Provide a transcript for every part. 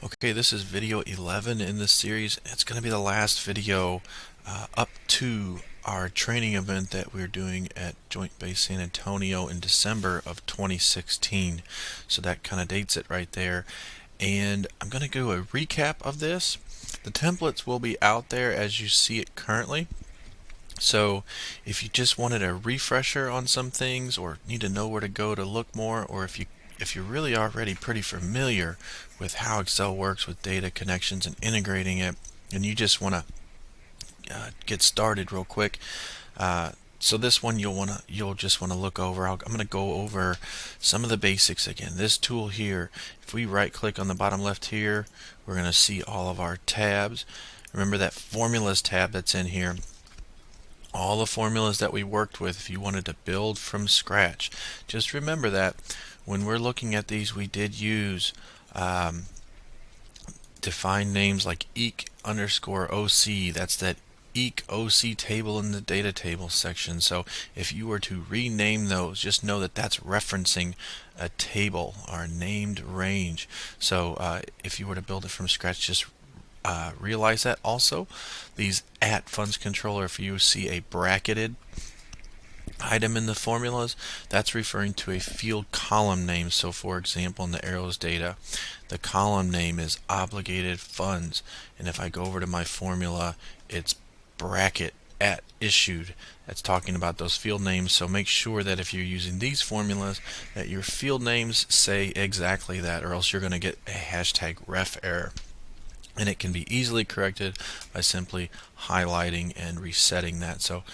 Okay, this is video 11 in this series. It's going to be the last video up to our training event that we're doing at Joint Base San Antonio in December of 2016. So that kind of dates it right there. And I'm going to do a recap of this. The templates will be out there as you see it currently. So if you just wanted a refresher on some things or need to know where to go to look more, or if you're really already pretty familiar with how Excel works with data connections and integrating it, and you just want to get started real quick, so this one you'll just want to look over. I'm going to go over some of the basics again. This tool here, if we right click on the bottom left here, we're going to see all of our tabs. Remember that formulas tab that's in here. All the formulas that we worked with, if you wanted to build from scratch, just remember that when we're looking at these, we did use define names like eq_OC. That's that eq OC table in the data table section. So if you were to rename those, just know that that's referencing a table or a named range. So if you were to build it from scratch, just realize that. Also, these at funds controller, if you see a bracketed item in the formulas, that's referring to a field column name. So for example, in the arrows data, the column name is obligated funds, and if I go over to my formula, it's bracket at issued. That's talking about those field names. So make sure that if you're using these formulas, that your field names say exactly that, or else you're going to get a hashtag ref error. And it can be easily corrected by simply highlighting and resetting that. So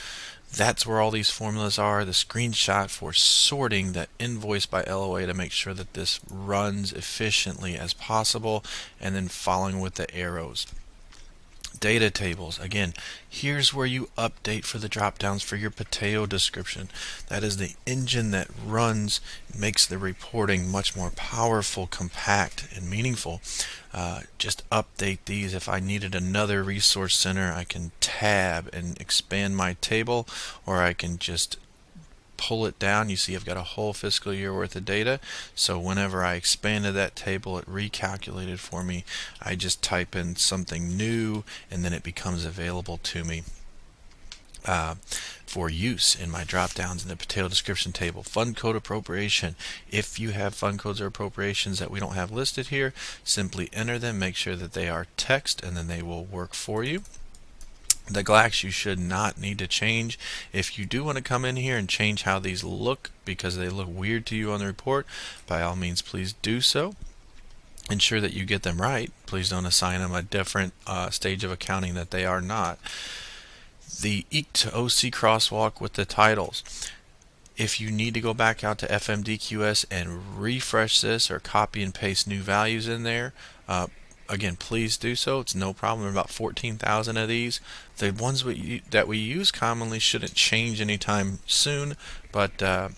that's where all these formulas are. The screenshot for sorting that invoice by LOA to make sure that this runs efficiently as possible, and then following with the arrows. Data tables, again, here's where you update for the drop downs for your Pateo description. That is the engine that runs, makes the reporting much more powerful, compact, and meaningful. Just update these. If I needed another resource center, I can tab and expand my table, or I can just pull it down. You see I've got a whole fiscal year worth of data, so whenever I expanded that table, it recalculated for me. I just type in something new and then it becomes available to me for use in my drop downs in the Pateo description table. Fund code appropriation. If you have fund codes or appropriations that we don't have listed here, simply enter them, make sure that they are text, and then they will work for you. The GLACs you should not need to change. If you do want to come in here and change how these look because they look weird to you on the report, by all means please do so. Ensure that you get them right. Please don't assign them a different stage of accounting that they are not. The eq to OC crosswalk with the titles. If you need to go back out to FMDQS and refresh this or copy and paste new values in there, again, please do so. It's no problem. About 14,000 of these. The ones that we use commonly shouldn't change anytime soon, but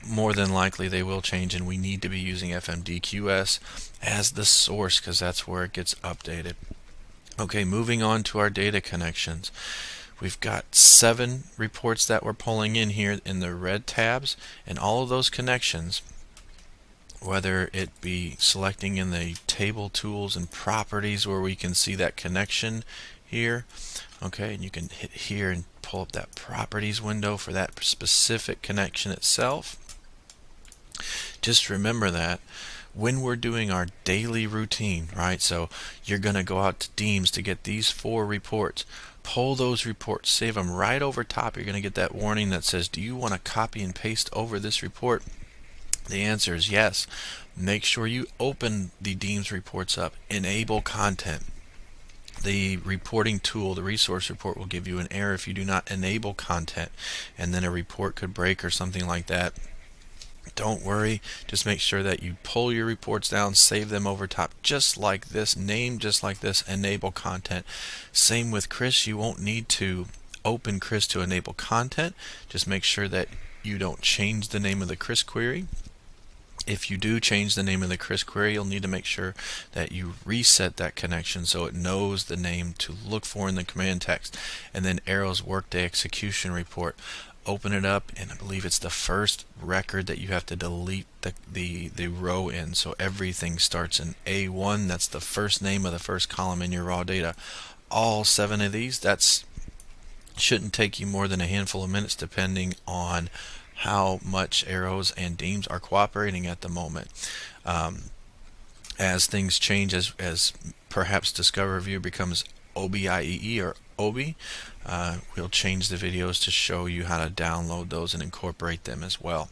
more than likely they will change, and we need to be using FMDQS as the source because that's where it gets updated. Okay, moving on to our data connections. We've got 7 reports that we're pulling in here in the red tabs, and all of those connections, whether it be selecting in the table tools and properties where we can see that connection here, okay, and you can hit here and pull up that properties window for that specific connection itself. Just remember that when we're doing our daily routine, right, so you're going to go out to Deems to get these 4 reports. Pull those reports, save them right over top. You're going to get that warning that says, do you want to copy and paste over this report? The answer is yes. Make sure you open the Deems reports up. Enable content. The reporting tool, the resource report, will give you an error if you do not enable content, and then a report could break or something like that. Don't worry, just make sure that you pull your reports down, save them over top just like this, name just like this, enable content. Same with CRIS. You won't need to open CRIS to enable content. Just make sure that you don't change the name of the CRIS query. If you do change the name of the CRIS query, you'll need to make sure that you reset that connection so it knows the name to look for in the command text. And then Arrow's Workday Execution Report. open it up, and I believe it's the first record that you have to delete the row in. So everything starts in A1. That's the first name of the first column in your raw data. All 7 of these, that's shouldn't take you more than a handful of minutes, depending on how much arrows and Deems are cooperating at the moment. As things change, as perhaps Discover View becomes OBIEE or OBI, we'll change the videos to show you how to download those and incorporate them as well.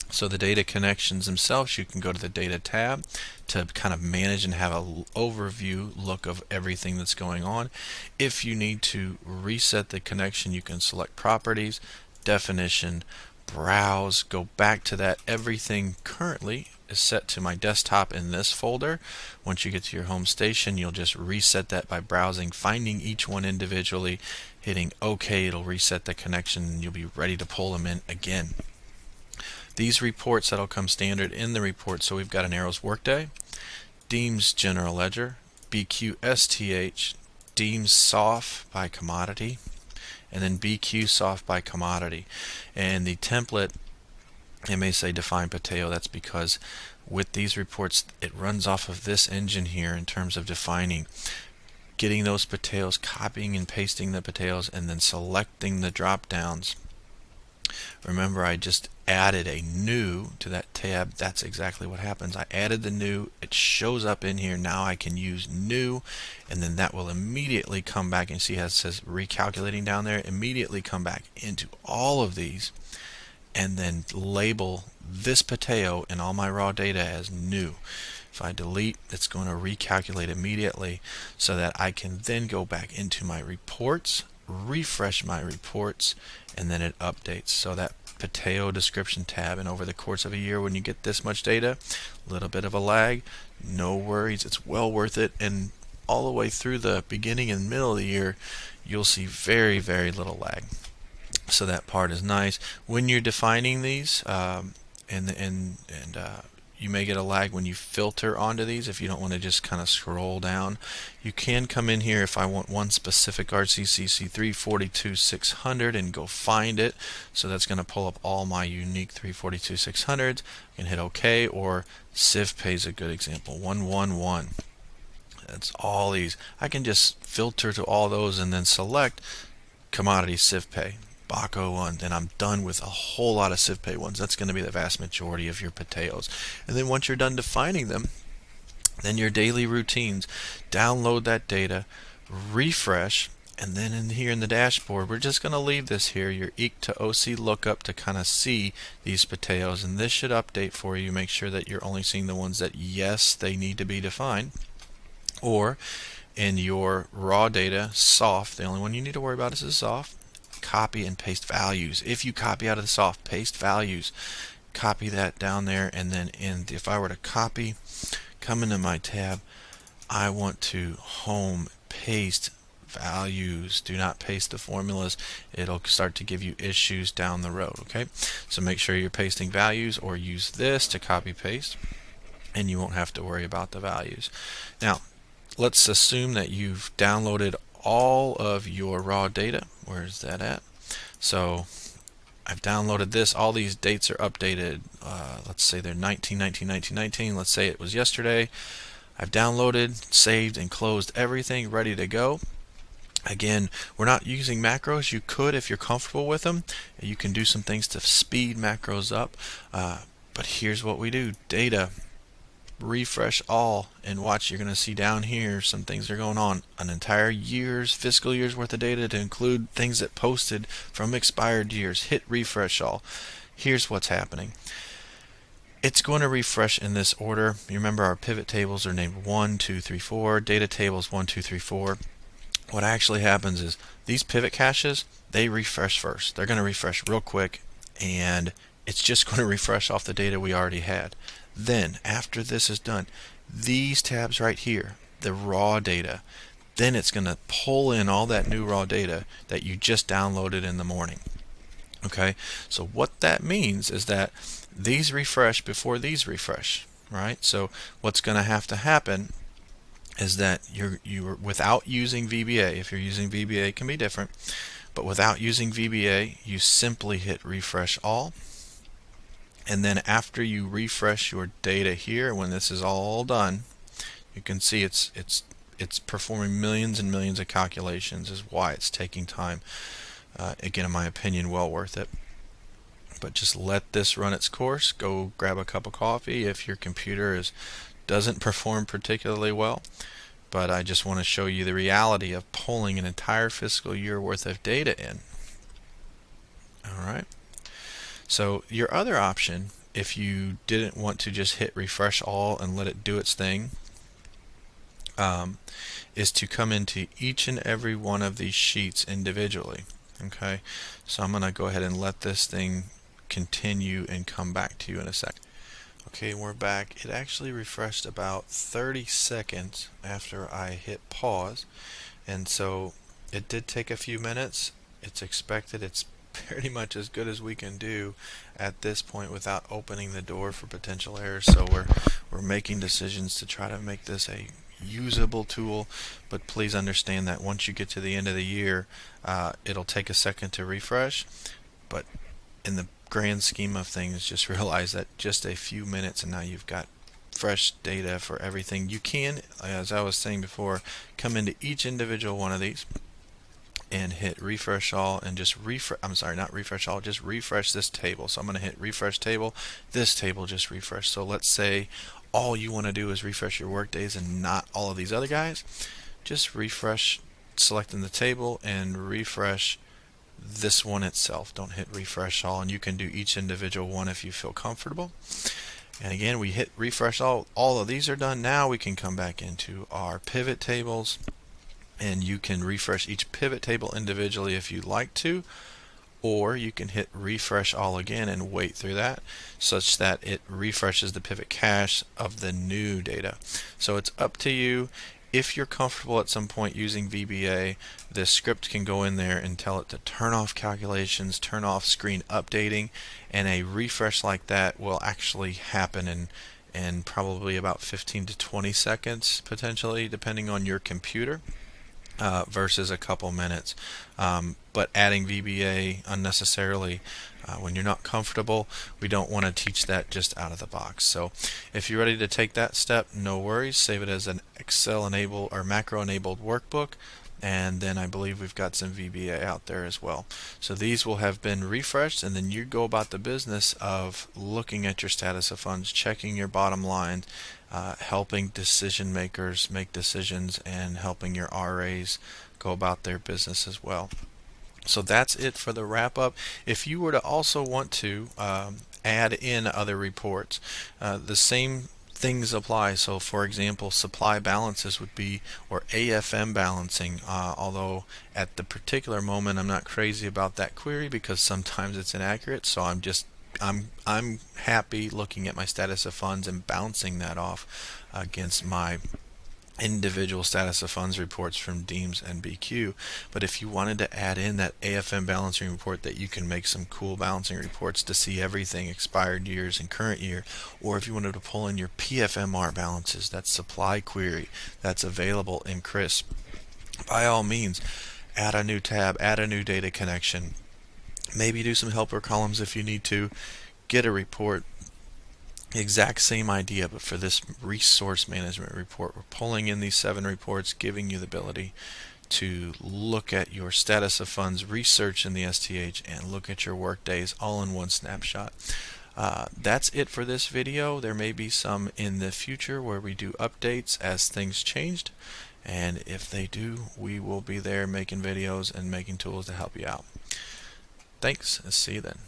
So the data connections themselves, you can go to the data tab to kind of manage and have an overview look of everything that's going on. If you need to reset the connection, you can select properties, definition, browse, go back to that. Everything currently is set to my desktop in this folder. Once you get to your home station, you'll just reset that by browsing, finding each one individually, hitting OK. It'll reset the connection and you'll be ready to pull them in again. These reports, that'll come standard in the report. So we've got an Arrows Workday, Deems General Ledger, BQ Deems SOF by commodity, and then BQ SOF by commodity. And the template, it may say define Pateo. That's because with these reports, it runs off of this engine here in terms of defining, getting those Pateos, copying and pasting the Pateos, and then selecting the drop downs. Remember, I just added a new to that tab. That's exactly what happens. I added the new. It shows up in here. Now I can use new, and then that will immediately come back, and see how it says recalculating down there. Immediately come back into all of these, and then label this Pateo in all my raw data as new. If I delete, it's going to recalculate immediately, so that I can then go back into my reports, refresh my reports, and then it updates. So that Pateo description tab, and over the course of a year, when you get this much data, a little bit of a lag, no worries, it's well worth it. And all the way through the beginning and middle of the year, you'll see very, very little lag. So that part is nice. When you're defining these, you may get a lag when you filter onto these. If you don't want to just kind of scroll down, you can come in here. If I want one specific RCCC 342-600 and go find it, so that's going to pull up all my unique 342-600s. I can hit OK, or CivPay is a good example, 111. That's all these. I can just filter to all those and then select commodity CivPay, Baco one, and I'm done with a whole lot of CivPay ones. That's going to be the vast majority of your Pateos. And then once you're done defining them, then your daily routines, download that data, refresh, and then in here in the dashboard, we're just going to leave this here, your EEC to OC lookup, to kind of see these Pateos. And this should update for you. Make sure that you're only seeing the ones that, yes, they need to be defined. Or in your raw data, SOF, the only one you need to worry about is the SOF. Copy and paste values. If you copy out of the SOF, paste values, copy that down there, and then if I were to copy, come into my tab, I want to home paste values. Do not paste the formulas. It'll start to give you issues down the road. Okay, so make sure you're pasting values, or use this to copy paste, and you won't have to worry about the values. Now let's assume that you've downloaded all of your raw data. Where is that at? So I've downloaded this. All these dates are updated. Let's say they're 19. Let's say it was yesterday. I've downloaded, saved, and closed everything, ready to go. Again, we're not using macros. You could, if you're comfortable with them. You can do some things to speed macros up. But here's what we do. Data, refresh all, and watch, you're going to see down here some things that are going on. An entire year's, fiscal year's worth of data, to include things that posted from expired years. Hit refresh all. Here's what's happening. It's going to refresh in this order. You remember our pivot tables are named 1, 2, 3, 4. Data tables 1, 2, 3, 4. What actually happens is these pivot caches, they refresh first. They're going to refresh real quick, and it's just going to refresh off the data we already had. Then, after this is done, these tabs right here, the raw data, then it's going to pull in all that new raw data that you just downloaded in the morning. Okay, so what that means is that these refresh before these refresh, right? So what's going to happen is that you're without using VBA. If you're using VBA, it can be different. But without using VBA, you simply hit refresh all. And then after you refresh your data here, when this is all done, you can see it's performing millions and millions of calculations, is why it's taking time. Again, in my opinion, well worth it. But just let this run its course. Go grab a cup of coffee if your computer doesn't perform particularly well. But I just want to show you the reality of pulling an entire fiscal year worth of data in. Alright. So your other option, if you didn't want to just hit refresh all and let it do its thing, is to come into each and every one of these sheets individually. Okay, so I'm going to go ahead and let this thing continue and come back to you in a sec. Okay, we're back. It actually refreshed about 30 seconds after I hit pause, and so it did take a few minutes. It's expected. It's pretty much as good as we can do at this point without opening the door for potential errors. So we're making decisions to try to make this a usable tool, but please understand that once you get to the end of the year, it'll take a second to refresh, but in the grand scheme of things, just realize that just a few minutes and now you've got fresh data for everything. You can, as I was saying before, come into each individual one of these and hit refresh all and just just refresh this table. So I'm going to hit refresh table, this table just refresh. So let's say all you want to do is refresh your work days and not all of these other guys. Just refresh, selecting the table, and refresh this one itself. Don't hit refresh all, and you can do each individual one if you feel comfortable. And again, we hit refresh all of these are done. Now we can come back into our pivot tables, and you can refresh each pivot table individually if you'd like to, or you can hit refresh all again and wait through that such that it refreshes the pivot cache of the new data. So it's up to you. If you're comfortable at some point using VBA, this script can go in there and tell it to turn off calculations, turn off screen updating, and a refresh like that will actually happen in probably about 15 to 20 seconds potentially, depending on your computer. Versus a couple minutes. But adding VBA unnecessarily when you're not comfortable, we don't want to teach that just out of the box. So if you're ready to take that step, no worries. Save it as an Excel enabled or macro enabled workbook, and then I believe we've got some VBA out there as well. So these will have been refreshed, and then you go about the business of looking at your status of funds, checking your bottom line, helping decision makers make decisions, and helping your RAs go about their business as well. So that's it for the wrap up. If you were to also want to add in other reports, the same things apply. So for example, supply balances would be, or AFM balancing, although at the particular moment I'm not crazy about that query because sometimes it's inaccurate, so I'm happy looking at my status of funds and bouncing that off against my individual status of funds reports from Deems and BQ. But if you wanted to add in that AFM balancing report, that you can make some cool balancing reports to see everything, expired years and current year, or if you wanted to pull in your PFMR balances, that supply query that's available in CRISP, by all means add a new tab, add a new data connection, maybe do some helper columns if you need to, get a report. Exact same idea, but for this resource management report, we're pulling in these 7 reports, giving you the ability to look at your status of funds, research in the STH, and look at your work days all in one snapshot. That's it for this video. There may be some in the future where we do updates as things changed, and if they do, we will be there making videos and making tools to help you out. Thanks, and see you then.